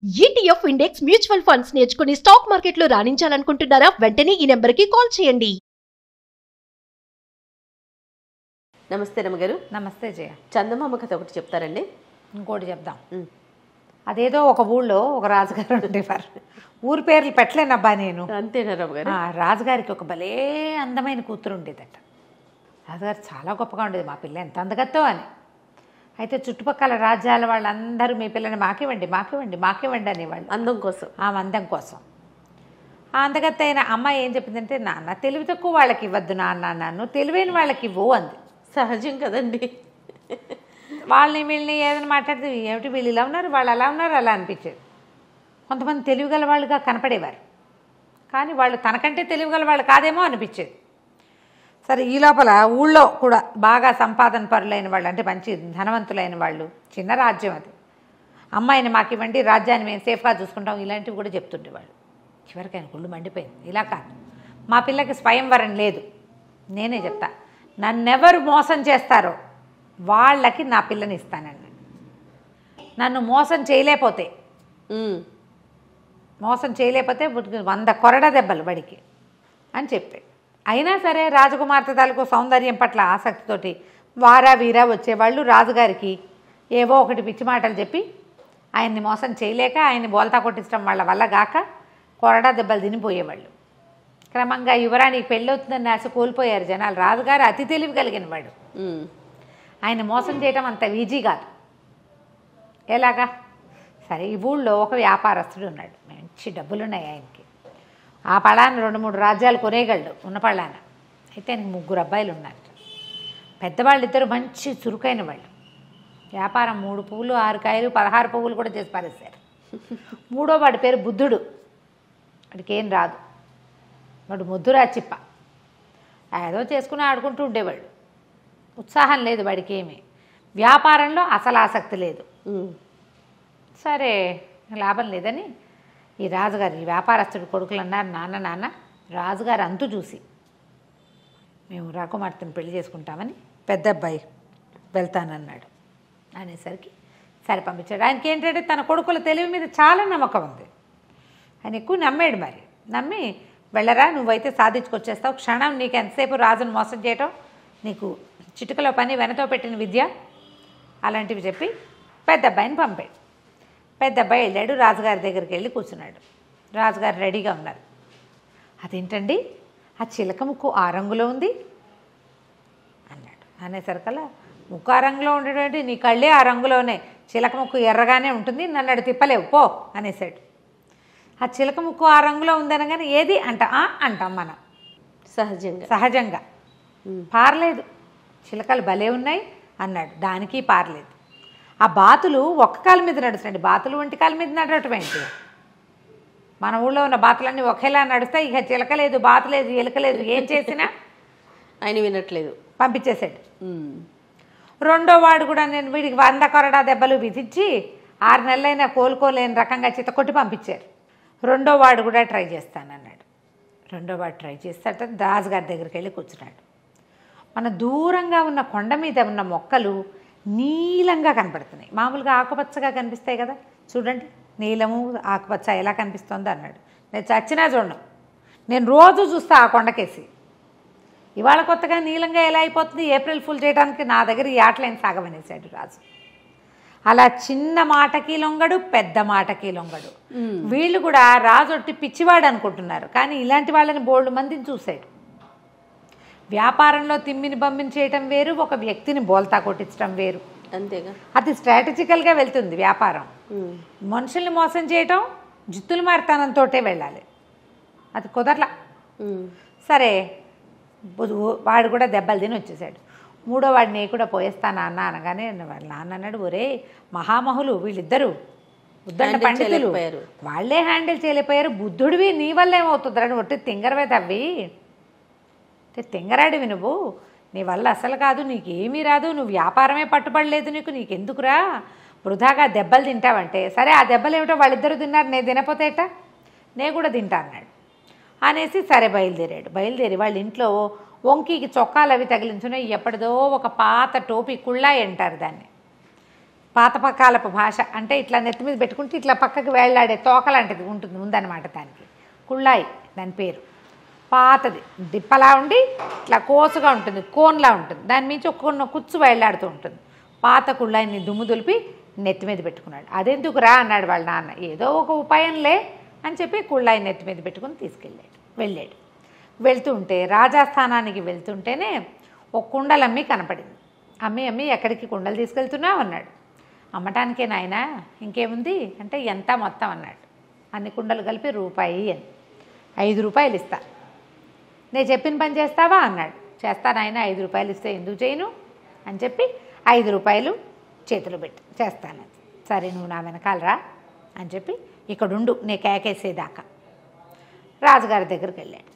ETF index mutual funds నేర్చుకుని stock మార్కెట్లో రాణించాలనుకుంటున్నారా? వెంటనే ఈ నెంబర్కి కాల్ చేయండి. నమస్తే రమ్మగారు. నమస్తే జయ. చందమామ కథ ఒకటి చెప్తారండి. ఇంకోటి చెప్దాం. అదేదో ఒక ఊళ్ళో ఒక రాజుగారు ఉండేవారు. ఊరి పేర్లు పెట్టలేనబ్బా నేను. అంతేనా రమ్మగారు? రాజుగారికి ఒక భలే అందమైన కూతురు ఉండేదట. రాజుగారు చాలా గొప్పగా ఉండేది, మా పిల్ల ఎంత అందగత్తో అని. అయితే చుట్టుపక్కల రాజ్యాల వాళ్ళందరూ మీ పిల్లని మాకివ్వండి మాకివ్వండి మాకివ్వండి అనేవాళ్ళు. అందం కోసం, ఆమె అందం కోసం. ఆ అందగత్త అయిన అమ్మాయి ఏం చెప్పిందంటే, నాన్న తెలివి తక్కువ వాళ్ళకి ఇవ్వద్దు నాన్న, నన్ను తెలివైన వాళ్ళకి ఇవ్వు అంది. సహజం కదండి. వాళ్ళని వీళ్ళని ఏదైనా మాట్లాడితే ఏమిటి వీళ్ళు ఇలా ఉన్నారు వాళ్ళు అలా ఉన్నారు అలా అనిపించేది. కొంతమంది తెలివిగల వాళ్ళుగా కనపడేవారు, కానీ వాళ్ళు తనకంటే తెలివిగల వాళ్ళు కాదేమో అనిపించేది. సరే, ఈ లోపల ఊళ్ళో కూడా బాగా సంపాదన పరులైన వాళ్ళు, అంటే మంచి ధనవంతులైన వాళ్ళు, చిన్న రాజ్యం అది, అమ్మాయిని మాకు ఇవ్వండి రాజ్యాన్ని మేము సేఫ్గా చూసుకుంటాం ఇలాంటివి కూడా చెప్తుండేవాళ్ళు. చివరికి ఆయన గుళ్ళు మండిపోయింది. ఇలా కాదు, మా పిల్లకి స్వయంవరం లేదు, నేనే చెప్తా, నన్నెవరు మోసం చేస్తారో వాళ్ళకి నా పిల్లని ఇస్తానండి. నన్ను మోసం చేయలేకపోతే 100 కొరడ దెబ్బలు బడికి అని చెప్పాడు. అయినా సరే రాజకుమార్తె తాలూకు సౌందర్యం పట్ల ఆసక్తితోటి వారా వీరా వచ్చేవాళ్ళు రాజుగారికి ఏవో ఒకటి పిచ్చి మాటలు చెప్పి ఆయన్ని మోసం చేయలేక ఆయన్ని బోల్తా కొట్టించడం వాళ్ళ వల్ల గాక కొరడా దెబ్బలు తినిపోయేవాళ్ళు. క్రమంగా యువరానికి పెళ్ళవుతుందని ఆశ కోల్పోయారు జనాలు. రాజుగారు అతి తెలివి కలిగిన వాడు, ఆయన మోసం చేయటం అంత ఈజీ కాదు. ఎలాగా? సరే, ఈ ఊళ్ళో ఒక వ్యాపారస్తుడు ఉన్నాడు, మంచి డబ్బులున్నాయి ఆయనకి. ఆ పళ్ళాన 2-3 రాజ్యాలు కొనేయగలడు ఉన్న పళ్ళాన. అయితే ఆయనకి 3 అబ్బాయిలు ఉన్నారు. పెద్దవాళ్ళు ఇద్దరు మంచి చురుకైన వాళ్ళు. వ్యాపారం 3 పువ్వులు 6 కాయలు 16 పువ్వులు కూడా చేసి పారేశారు. 3వ వాడి పేరు బుద్ధుడు. వాడికి ఏం రాదు, వాడు ముద్దురా చిప్ప. ఏదో చేసుకుని ఆడుకుంటూ ఉండేవాడు. ఉత్సాహం లేదు వాడికి, ఏమి వ్యాపారంలో అసలు ఆసక్తి లేదు. సరే, లాభం లేదని ఈ రాజుగారు, ఈ వ్యాపారస్తుడి కొడుకులు అన్నారు, నాన్న రాజుగారు అంతు చూసి మేము రాకుమార్తెను పెళ్లి చేసుకుంటామని పెద్ద అబ్బాయి వెళ్తానన్నాడు అనేసరికి సరే పంపించాడు. ఆయనకి ఏంటంటే తన కొడుకుల తెలివి మీద చాలా నమ్మకం ఉంది. ఆయన ఎక్కువ నమ్మాడు. మరి నమ్మి, వెళ్ళరా నువ్వైతే సాధించుకొచ్చేస్తావు, క్షణం నీకు ఎంతసేపు రాజును మోసం చేయటం, నీకు చిటికలో పని వెనతో పెట్టిన విద్య, అలాంటివి చెప్పి పెద్ద అబ్బాయిని పంపాడు. పెద్ద అబ్బాయి వెళ్ళాడు, రాజుగారి దగ్గరికి వెళ్ళి కూర్చున్నాడు. రాజుగారు రెడీగా ఉన్నారు. అదేంటండి ఆ చిలక ముక్కు ఆ రంగులో ఉంది అన్నాడు. అనేసరికల్లా ముక్కు ఆ రంగులో ఉండేటువంటి, నీ కళ్ళే ఆ రంగులోనే, చిలక ముక్కు ఎర్రగానే ఉంటుంది, నన్ను అడు తిప్పలేవు పో అనేసాడు. ఆ చిలక ముక్కు ఆ రంగులో ఉందనగానే ఏది అంటాం మనం సహజంగా. పారలేదు, చిలకలు భలే ఉన్నాయి అన్నాడు. దానికి పారలేదు. ఆ బాతులు ఒక్క కాలు మీద నడుస్తాయండి, బాతులు ఒంటి కాలు మీద నడవటం ఏంటి? మన ఊళ్ళో ఉన్న బాతులన్నీ ఒకేలా నడుస్తాయి. ఇక చిలక లేదు, బాతు లేదు, ఎలుక లేదు, ఏం చేసినా ఆయన వినట్లేదు, పంపించేశాడు. 2వ వాడు కూడా నేను వీడికి 100 కొరడా దెబ్బలు విధించి 6 నెలలైనా కోలుకోలేని రకంగా చితకొట్టి పంపించారు. 2వ వాడు కూడా ట్రై చేస్తానన్నాడు. 2వ వాడు ట్రై చేస్తాట, రాజుగారి దగ్గరికి వెళ్ళి కూర్చున్నాడు. మన దూరంగా ఉన్న కొండ మీద ఉన్న మొక్కలు నీలంగా కనపడుతున్నాయి. మామూలుగా ఆకుపచ్చగా కనిపిస్తాయి కదా, చూడండి నీలము ఆకుపచ్చ ఎలా కనిపిస్తుందో అన్నాడు. నేను చచ్చినా చూడను, నేను రోజు చూస్తా ఆ కొండకేసి. ఇవాళ కొత్తగా నీలంగా ఎలా అయిపోతుంది, ఏప్రిల్ ఫుల్ చేయడానికి నా దగ్గర ఈ ఆటలైన సాగమనేసాడు రాజు. అలా చిన్న మాటకి లొంగడు, పెద్ద మాటకి లొంగడు. వీళ్ళు కూడా రాజు ఒట్టి పిచ్చివాడు అనుకుంటున్నారు, కానీ ఇలాంటి వాళ్ళని బోల్డ్ మందిని చూశాడు. వ్యాపారంలో తిమ్మిని బమ్మిని చేయటం వేరు, ఒక వ్యక్తిని బోల్తా కొట్టించడం వేరు. అంతేగా, అది స్ట్రాటజికల్గా వెళ్తుంది వ్యాపారం. మనుషుల్ని మోసం చేయటం జిత్తులు మారితనంతో వెళ్ళాలి, అది కుదరలా. సరే, వాడు కూడా దెబ్బలు తిని వచ్చేసాడు. 3వ వాడిని నేను కూడా పోయేస్తా నాన్న అనగానే వాళ్ళ నాన్న అన్నాడు, ఒరే మహామహులు వీళ్ళిద్దరూ, బుద్ధుడు పండితులు, వాళ్ళే హ్యాండిల్ చేయలేకపోయారు, బుద్ధుడివి నీ వల్ల ఏమవుతుందని ఒట్టి తింగరవే తవ్వి, తింగరాడివి నువ్వు, నీ వల్ల అసలు కాదు, నీకేమీ రాదు, నువ్వు వ్యాపారమే పట్టుబడలేదు, నీకెందుకురా వృధాగా దెబ్బలు తింటావంటే, సరే ఆ దెబ్బలు ఏమిటో వాళ్ళిద్దరూ తిన్నారు, నేను తినపోతే ఎట్టా, నేను కూడా తింటా అన్నాడు. అనేసి సరే బయలుదేరి వాళ్ళ ఇంట్లో వంకీకి చొక్కాలు అవి తగిలించున్నాయి. ఎప్పటిదో ఒక పాత టోపీ కుళ్ళాయి అంటారు దాన్ని, పాతపకాలపు భాష అంటే ఇట్లా నెత్తి మీద పెట్టుకుంటే ఇట్లా పక్కకి వేళ్లాడే తోక లాంటిది ఉంటుంది ఉందన్నమాట దానికి. కుళ్ళాయి దాని పేరు. పాతది డిప్పలా ఉండి ఇట్లా కోసుగా ఉంటుంది, కోన్లా ఉంటుంది, దాని మించి ఒక కుచ్చు వేళ్లాడుతూ ఉంటుంది. పాత కుళ్ళాయిని దుమ్ము దులిపి నెత్తి మీద పెట్టుకున్నాడు. అదెందుకురా అన్నాడు వాళ్ళ నాన్న. ఏదో ఒక ఉపాయంలే అని చెప్పి కుళ్ళాయి నెత్తి మీద పెట్టుకుని వెళ్ళాడు. వెళ్తుంటే రాజాస్థానానికి వెళ్తుంటేనే ఒక కుండలమ్మి కనపడింది. అమ్మి ఎక్కడికి కుండలు తీసుకెళ్తున్నావు అన్నాడు. అమ్మటానికే నాయనా, ఇంకేముంది అంటే ఎంత మొత్తం అన్నాడు. అన్ని కుండలు కలిపి రూపాయి అని. 5 రూపాయలు ఇస్తా, నేను చెప్పిన పని చేస్తావా అన్నాడు. చేస్తానాయన, 5 రూపాయలు ఇస్తే ఎందుకు చేయను అని చెప్పి 5 రూపాయలు చేతిలో పెట్టి చేస్తాను. సరే నువ్వు నా వెనకాలరా అని చెప్పి ఇక్కడుండు నే కేకేసేదాకా. రాజుగారి దగ్గరికి వెళ్ళాడు.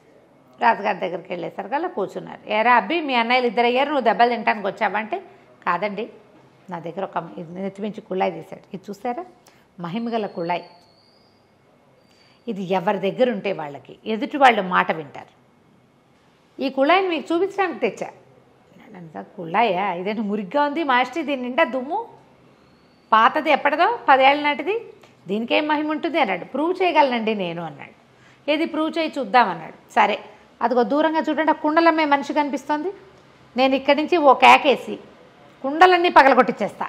రాజుగారి దగ్గరికి వెళ్ళేసరికల్లా కూర్చున్నారు. ఏరా అబ్బి, మీ అన్నయ్యలు 2 అయ్యారు, నువ్వు దెబ్బలు తినడానికి వచ్చావంటే, కాదండి నా దగ్గర ఒక నెత్తిమించి కుళ్ళాయి తీశాడు. ఇది చూసారా, మహిమగల కుళ్ళాయి. ఇది ఎవరి దగ్గర ఉంటే వాళ్ళకి ఎదుటి వాళ్ళు మాట వింటారు. ఈ కుళాయిని మీకు చూపించడానికి తెచ్చా. కుళాయా, ఇదేంటి మురిగ్గా ఉంది మాస్టర్, దీని నిండా దుమ్ము, పాతది ఎప్పటిదో 10 ఏళ్ళ నాటిది, దీనికేం మహిమ ఉంటుంది అన్నాడు. ప్రూవ్ చేయగలనండి నేను అన్నాడు. ఏది ప్రూవ్ చేయి చూద్దామన్నాడు. సరే అదిగో దూరంగా చూడండి, ఆ కుండలమ్మే మనిషి కనిపిస్తోంది, నేను ఇక్కడి నుంచి ఓ కేకేసి కుండలన్నీ పగలగొట్టించేస్తా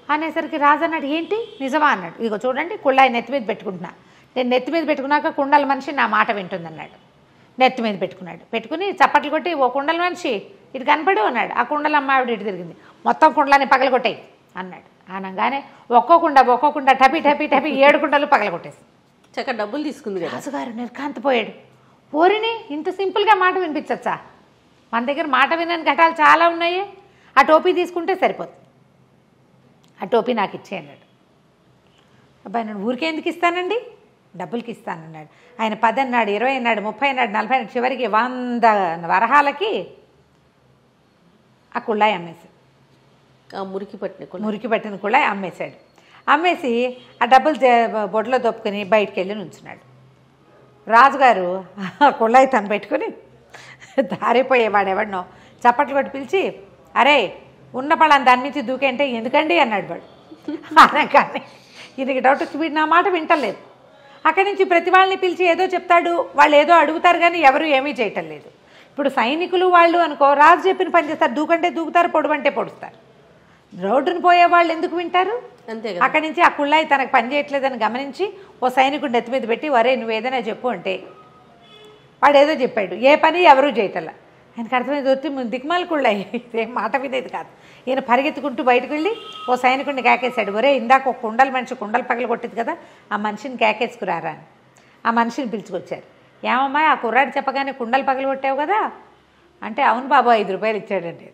అనేసరికి రాజు అన్నాడు. ఏంటి నిజమా అన్నాడు. ఇదిగో చూడండి కుళ్ళాయి నెత్తి మీద పెట్టుకుంటున్నా, నేను నెత్తి మీద పెట్టుకున్నాక కుండల మనిషి నా మాట వింటుంది అన్నాడు. నెత్తి మీద పెట్టుకున్నాడు. పెట్టుకుని చప్పట్లు కొట్టి, ఓ కుండల మనిషి ఇటు కనపడు అన్నాడు. ఆ కుండల అమ్మావిడ ఇటు తిరిగింది. మొత్తం కుండలని పగలగొట్టాయి అన్నాడు. అనగానే ఒక్కోకుండా టపి 7 కుండలు పగలగొట్టేసి చక్క డబ్బులు తీసుకుంది కదా. రాజుగారు నిర్కాంతపోయాడు. ఓరిని ఇంత సింపుల్గా మాట వినిపించచ్చా, మన దగ్గర మాట వినని ఘటాలు చాలా ఉన్నాయి, ఆ టోపీ తీసుకుంటే సరిపోతుంది, ఆ టోపీ నాకు ఇచ్చే అన్నాడు. అబ్బాయి నేను ఊరికే ఎందుకు ఇస్తానండి, డబ్బులకి ఇస్తానన్నాడు. ఆయన 10 అన్నాడు, 20 అన్నాడు, 30 అన్నాడు, 40 అన్నాడు, చివరికి 100 వరహాలకి ఆ కుళ్ళాయి అమ్మేశాడు. మురికి పట్టిన కుళ్ళాయి అమ్మేశాడు. అమ్మేసి ఆ డబ్బులు బొడ్లో దొప్పుకొని బయటికి వెళ్ళి నుంచున్నాడు. రాజుగారు ఆ కుళ్ళాయి తను పెట్టుకుని దారిపోయేవాడెవడనో చప్పట్లు కొట్టి పిలిచి, అరే ఉన్న పళ్ళని దాని నుంచి దూకేంటే ఎందుకండి అన్నాడు వాడు. అనగానే ఈయనకి డౌట్ వచ్చి, వీడు నా మాట వింటలేదు. అక్కడి నుంచి ప్రతి వాళ్ళని పిలిచి ఏదో చెప్తాడు, వాళ్ళు ఏదో అడుగుతారు కానీ ఎవరు ఏమీ చేయటం లేదు. ఇప్పుడు సైనికులు వాళ్ళు అనుకో, రాజు చెప్పిన పని చేస్తారు, దూకంటే దూకుతారు, పొడవంటే పొడుస్తారు. రోడ్డును పోయే వాళ్ళు ఎందుకు వింటారు? అంతే. అక్కడి నుంచి ఆ కుళ్ళాయి తనకు పని చేయట్లేదని గమనించి ఓ సైనికుడు నెత్తి మీద పెట్టి, వరే నువ్వు ఏదైనా చెప్పు అంటే వాడు ఏదో చెప్పాడు. ఏ పని ఎవరూ చేయటల్లా. ఆయనకు అర్థమైంది, వచ్చి దిక్మాల కుళ్ళాయి, ఇదేం మాట వినేది కాదు. ఈయన పరిగెత్తుకుంటూ బయటకు వెళ్ళి ఓ సైనికుడిని కేకేశాడు. ఒరే ఇందాక ఒక కుండల మనిషి కుండలు పగలు కొట్టింది కదా, ఆ మనిషిని కేకేసుకురారా అని. ఆ మనిషిని పిలుచుకొచ్చారు. ఏమమ్మా ఆ కుర్రాడు చెప్పగానే కుండలు పగలు కొట్టావు కదా అంటే, అవును బాబు 5 రూపాయలు ఇచ్చాడండి.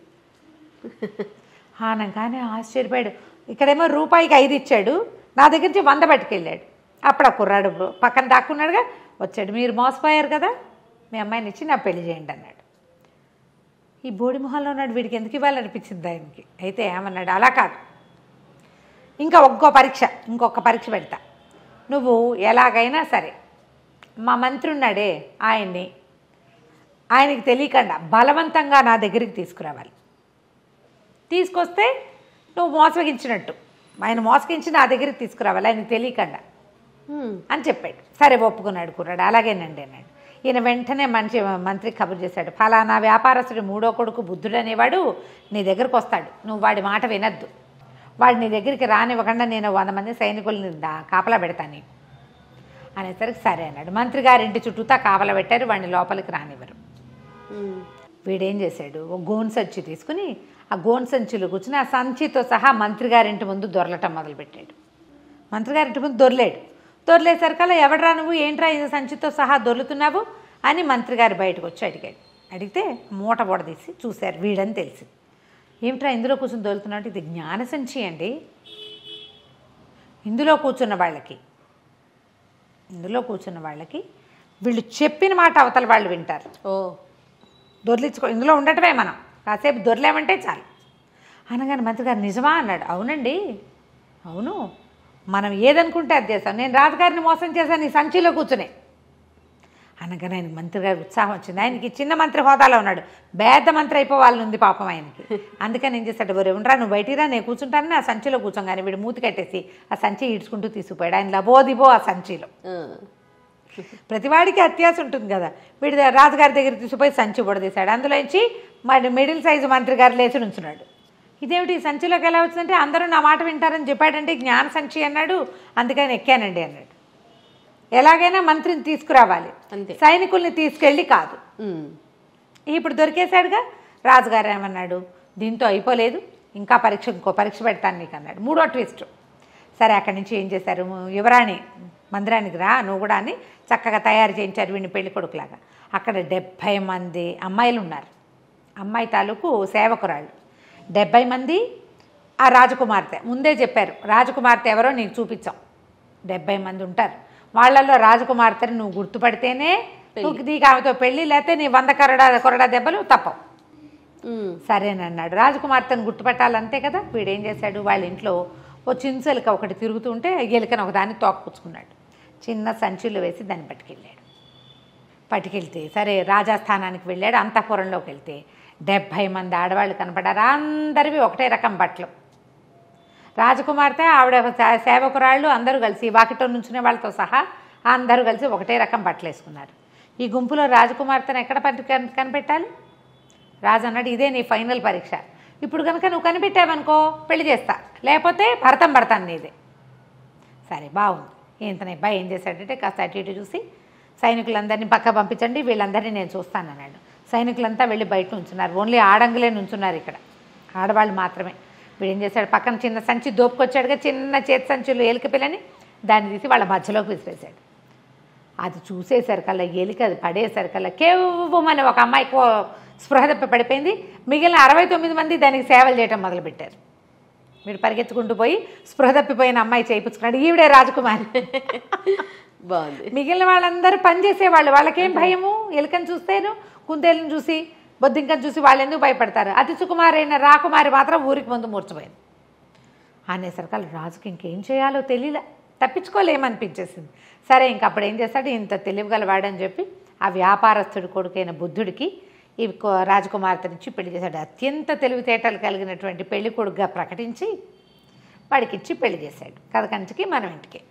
అనగానే ఆశ్చర్యపోయాడు. ఇక్కడేమో రూపాయికి 5 ఇచ్చాడు, నా దగ్గర నుంచి 100 పట్టుకెళ్ళాడు. అప్పుడు ఆ కుర్రాడు పక్కన దాక్కున్నాడుగా వచ్చాడు. మీరు మోసపోయారు కదా, మీ అమ్మాయిని ఇచ్చి నా పెళ్లి చేయండి అన్నాడు. ఈ బోడి మొహంలో ఉన్నాడు, వీడికి ఎందుకు ఇవ్వాలనిపించింది ఆయనకి. అయితే ఏమన్నాడు, అలా కాదు, ఇంకొక పరీక్ష పెడతా, నువ్వు ఎలాగైనా సరే మా మంత్రి ఉన్నాడే ఆయనకి తెలియకుండా బలవంతంగా నా దగ్గరికి తీసుకురావాలి. తీసుకొస్తే నువ్వు మోసగించినట్టు, ఆయన మోసగించి నా దగ్గరికి తీసుకురావాలి ఆయనకి తెలియకుండా అని చెప్పాడు. సరే ఒప్పుకున్నాడు కుర్రాడు. అలాగేనండి అన్నాడు. ఈయన వెంటనే మంత్రికి కబురు చేశాడు. ఫలానా వ్యాపారస్తుడు 3వ కొడుకు బుద్ధుడు అనేవాడు నీ దగ్గరకు వస్తాడు, నువ్వు వాడి మాట వినద్దు, వాడు నీ దగ్గరికి రానివ్వకుండా నేను 100 మంది సైనికుల్ని కాపలా పెడతాను అనేసరికి సరే అన్నాడు. మంత్రి గారి ఇంటి చుట్టూతా కాపలా పెట్టారు, వాడిని లోపలికి రానివ్వరు. వీడేం చేశాడు, ఒక గోను సంచి తీసుకుని ఆ గోను సంచిలో కూర్చుని ఆ సంచితో సహా మంత్రి గారింటి ముందు దొరలటం మొదలుపెట్టాడు. మంత్రి గారింటి ముందు దొరలేసరికల్లా ఎవడరా నువ్వు, ఏంట్రా ఇది సంచితో సహా దొరుకుతున్నావు అని మంత్రి గారు బయటకు వచ్చి అడిగాడు. అడిగితే మూట తీసి చూశారు, వీడని తెలిసి. ఏమిట్రా ఇందులో కూర్చొని దొరుకుతున్నాడు, ఇది జ్ఞాన సంచి అండి, ఇందులో కూర్చున్న వాళ్ళకి వీళ్ళు చెప్పిన మాట అవతల వాళ్ళు వింటారు. ఇందులో ఉండటమే, మనం కాసేపు దొరలేమంటే చాలు అనగానే మంత్రి గారు నిజమా అన్నాడు. అవునండి, అవును, మనం ఏదనుకుంటే అది చేస్తాం, నేను రాజుగారిని మోసం చేశాను ఈ సంచిలో కూర్చునే అనగానే ఆయన మంత్రి గారు ఉత్సాహం వచ్చింది. ఆయనకి చిన్న మంత్రి హోదాలో ఉన్నాడు, పెద్ద మంత్రి అయిపోవాలని ఉంది పాపం ఆయనకి. అందుకని ఏం చేశాడు, ఎవరు ఉండరా నువ్వు బయటిరా, నేను కూర్చుంటానని ఆ సంచిలో కూర్చోగానే వీడు మూతి కట్టేసి ఆ సంచి ఈడ్చుకుంటూ తీసుకుపోయాడు. ఆయన లబోదిబో ఆ సంచిలో. ప్రతివాడికి అత్యాస ఉంటుంది కదా. వీడి రాజుగారి దగ్గర తీసుకుపోయి సంచి బుడదీశాడు. అందులోంచి మరి మిడిల్ సైజు మంత్రి గారు లేచి నుంచున్నాడు. ఇదేమిటి ఈ సంచిలోకి ఎలా వచ్చిందంటే, అందరూ నా మాట వింటారని చెప్పాడంటే జ్ఞాన సంచి అన్నాడు, అందుకని ఎక్కానండి అన్నాడు. ఎలాగైనా మంత్రిని తీసుకురావాలి, సైనికుల్ని తీసుకెళ్ళి కాదు. ఇప్పుడు దొరికేశాడుగా. రాజుగారు ఏమన్నాడు, దీంతో అయిపోలేదు, ఇంకా ఇంకో పరీక్ష పెడతాను నీకు అన్నాడు. 3వ ట్విస్ట్. సరే అక్కడి నుంచి ఏం చేశారు, యువరాణి మందిరానికి రా నువ్వు కూడా అని చక్కగా తయారు చేయించారు వీడిని పెళ్లి కొడుకులాగా. అక్కడ 70 మంది అమ్మాయిలు ఉన్నారు. అమ్మాయి తాలూకు సేవకురాళ్ళు 70 మంది. ఆ రాజకుమార్తె ముందే చెప్పారు, రాజకుమార్తె ఎవరో నీకు చూపించాం. 70 మంది ఉంటారు. వాళ్ళల్లో రాజకుమార్తెని నువ్వు గుర్తుపడితేనే నీకు ఆమెతో పెళ్ళి, లేకపోతే నీ 100 కొరడా దెబ్బలు తప్పవు. సరేనన్నాడు. రాజకుమార్తెను గుర్తుపట్టాలంతే కదా. వీడేం చేశాడు, వాళ్ళ ఇంట్లో ఓ చించెలిక ఒకటి తిరుగుతుంటే ఎలుకను ఒకదాన్ని తోకపుచ్చుకున్నాడు. చిన్న సంచులు వేసి దాన్ని పట్టుకెళ్తే సరే రాజాస్థానానికి వెళ్ళాడు. అంతఃపురంలోకి వెళ్తే 70 మంది ఆడవాళ్ళు కనపడారు. అందరివి ఒకటే రకం బట్టలు. రాజకుమార్తె, ఆవిడ సేవకురాళ్ళు అందరూ కలిసి వాకిట్లో నుంచునే వాళ్ళతో సహా అందరూ కలిసి ఒకటే రకం బట్టలు వేసుకున్నారు. ఈ గుంపులో రాజకుమార్తెను ఎక్కడ కనిపెట్టాలి? రాజు అన్నాడు, ఇదే నీ ఫైనల్ పరీక్ష. ఇప్పుడు కనుక నువ్వు కనిపెట్టావనుకో పెళ్లి చేస్తా, లేకపోతే భరతం పడతాను నీదే. సరే బాగుంది. ఇంతనే అబ్బాయి ఏం చేశాడంటే కాస్త అటు ఇటు చూసి సైనికులందరినీ పక్క పంపించండి, వీళ్ళందరినీ నేను చూస్తానన్నాడు. సైనికులంతా వెళ్ళి బయట నుంచున్నారు. ఓన్లీ ఆడంగులే నుంచున్నారు ఇక్కడ, ఆడవాళ్ళు మాత్రమే. వీడు ఏం చేశాడు, పక్కన చిన్న సంచి దోపుకొచ్చాడుగా, చిన్న చేతి సంచులు ఎలుక పిల్లని దాన్ని తీసి వాళ్ళ మధ్యలోకి విసిరేశాడు. అది చూసేసరికల్లా ఎలుక అది పడేసరికల్లా కేవ్వమని ఒక అమ్మాయికి స్పృహ తప్పి పడిపోయింది. మిగిలిన 69 మంది దానికి సేవలు చేయటం మొదలుపెట్టారు. వీడు పరిగెత్తుకుంటూ పోయి స్పృహ తప్పిపోయిన అమ్మాయి చేయించుకున్నాడు. ఈవిడే రాజకుమారి. బాగుంది. మిగిలిన వాళ్ళందరూ పనిచేసేవాళ్ళు. వాళ్ళకేం భయము, ఎలుకని చూస్తేను కుందేలను చూసి బొద్దింకని చూసి వాళ్ళు ఎందుకు భయపడతారు. అతి సుకుమారైన రాకుమారి మాత్రం ఊరికి ముందు మూర్చిపోయింది. అనేసరికల్ రాజుకి ఇంకేం చేయాలో తెలియలే, తప్పించుకోలేమనిపించేసింది. సరే ఇంక అప్పుడు ఏం చేస్తాడు, ఇంత తెలివిగలవాడని చెప్పి ఆ వ్యాపారస్తుడి కొడుకైన బుద్ధుడికి ఈ రాజకుమార్తెనిచ్చి పెళ్లి చేశాడు. అత్యంత తెలివితేటలు కలిగినటువంటి పెళ్లి కొడుకుగా ప్రకటించి వాడికిచ్చి పెళ్లి చేశాడు. కథ కంచికి మనం ఇంటికి.